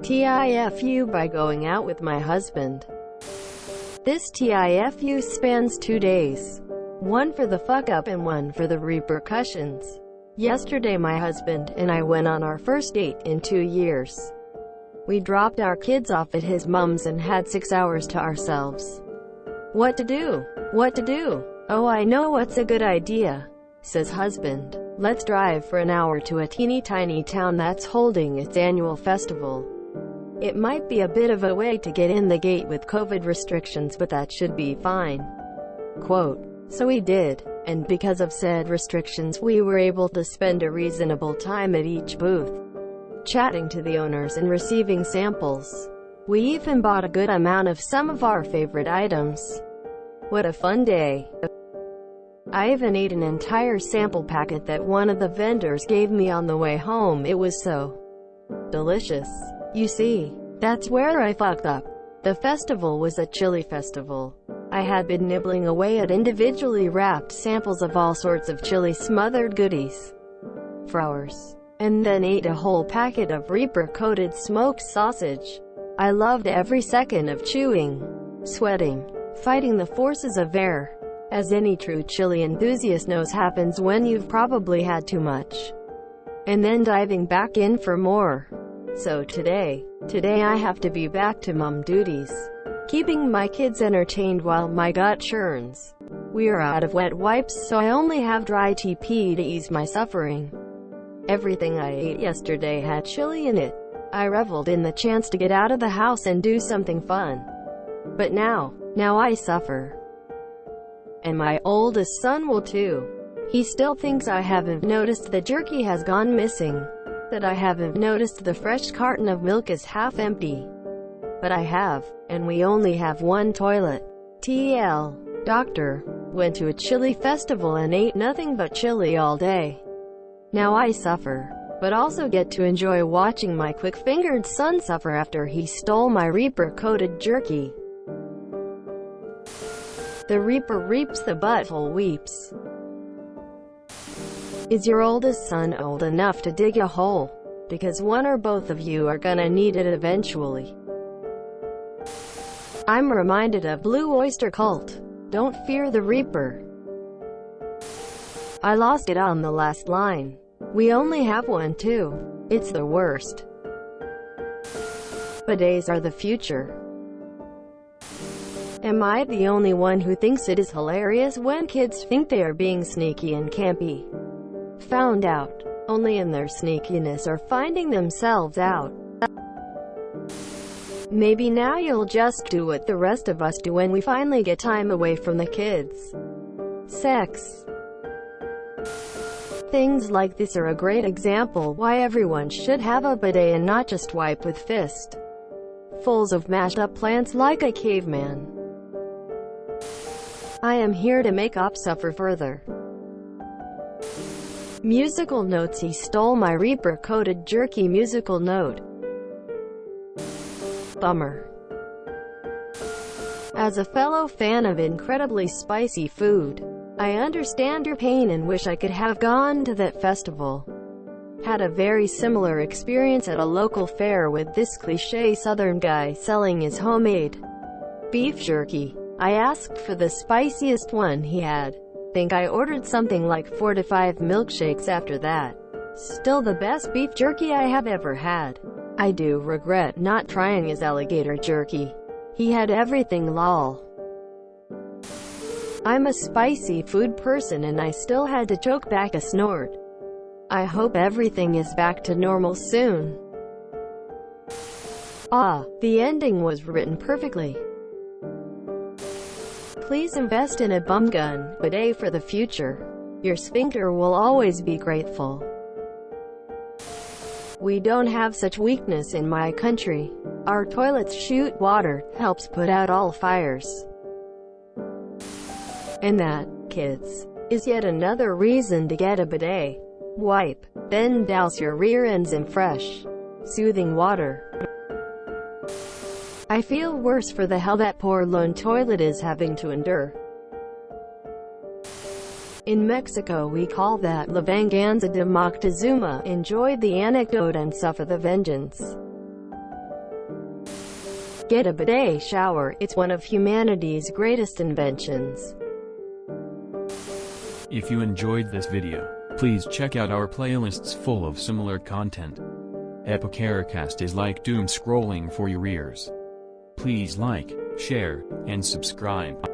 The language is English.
TIFU by going out with my husband. This TIFU spans 2 days. One for the fuck up and one for the repercussions. Yesterday my husband and I went on our first date in 2 years. We dropped our kids off at his mom's and had 6 hours to ourselves. What to do? What to do? Oh, I know what's a good idea, says husband. Let's drive for an hour to a teeny tiny town that's holding its annual festival. It might be a bit of a way to get in the gate with COVID restrictions, but that should be fine. Quote, so we did, and because of said restrictions we were able to spend a reasonable time at each booth, chatting to the owners and receiving samples. We even bought a good amount of some of our favorite items. What a fun day. I even ate an entire sample packet that one of the vendors gave me on the way home. It was so delicious. You see, that's where I fucked up. The festival was a chili festival. I had been nibbling away at individually wrapped samples of all sorts of chili smothered goodies for hours, and then ate a whole packet of Reaper-coated smoked sausage. I loved every second of chewing, sweating, fighting the forces of air, as any true chili enthusiast knows happens when you've probably had too much, and then diving back in for more. So today I have to be back to mom duties, keeping my kids entertained while my gut churns. We are out of wet wipes, so I only have dry TP to ease my suffering. Everything I ate yesterday had chili in it. I reveled in the chance to get out of the house and do something fun. But now I suffer. And my oldest son will too. He still thinks I haven't noticed the jerky has gone missing, that I haven't noticed the fresh carton of milk is half empty. But I have, and we only have one toilet. TL. Doctor. Went to a chili festival and ate nothing but chili all day. Now I suffer, but also get to enjoy watching my quick-fingered son suffer after he stole my Reaper-coated jerky. The Reaper reaps, the butthole weeps. Is your oldest son old enough to dig a hole? Because one or both of you are gonna need it eventually. I'm reminded of Blue Oyster Cult. Don't fear the Reaper. I lost it on the last line. We only have one too. It's the worst. Bidets are the future. Am I the only one who thinks it is hilarious when kids think they are being sneaky and campy? Found out only in their sneakiness or finding themselves out. Maybe now you'll just do what the rest of us do when we finally get time away from the kids. Sex. Things like this are a great example why everyone should have a bidet and not just wipe with fistfuls of mashed up plants like a caveman. I am here to make Op suffer further. Musical notes. He stole my Reaper-coated jerky. Musical note. Bummer. As a fellow fan of incredibly spicy food, I understand your pain and wish I could have gone to that festival. Had a very similar experience at a local fair with this cliché southern guy selling his homemade beef jerky. I asked for the spiciest one he had. Think I ordered something like 4 to 5 milkshakes after that. Still the best beef jerky I have ever had. I do regret not trying his alligator jerky. He had everything, lol. I'm a spicy food person and I still had to choke back a snort. I hope everything is back to normal soon. Ah, the ending was written perfectly. Please invest in a bum gun bidet for the future. Your sphincter will always be grateful. We don't have such weakness in my country. Our toilets shoot water, helps put out all fires. And that, kids, is yet another reason to get a bidet. Wipe, then douse your rear ends in fresh, soothing water. I feel worse for the hell that poor lone toilet is having to endure. In Mexico we call that La Venganza de Moctezuma. Enjoy the anecdote and suffer the vengeance. Get a bidet shower, it's one of humanity's greatest inventions. If you enjoyed this video, please check out our playlists full of similar content. Epicaricast is like doom scrolling for your ears. Please like, share, and subscribe.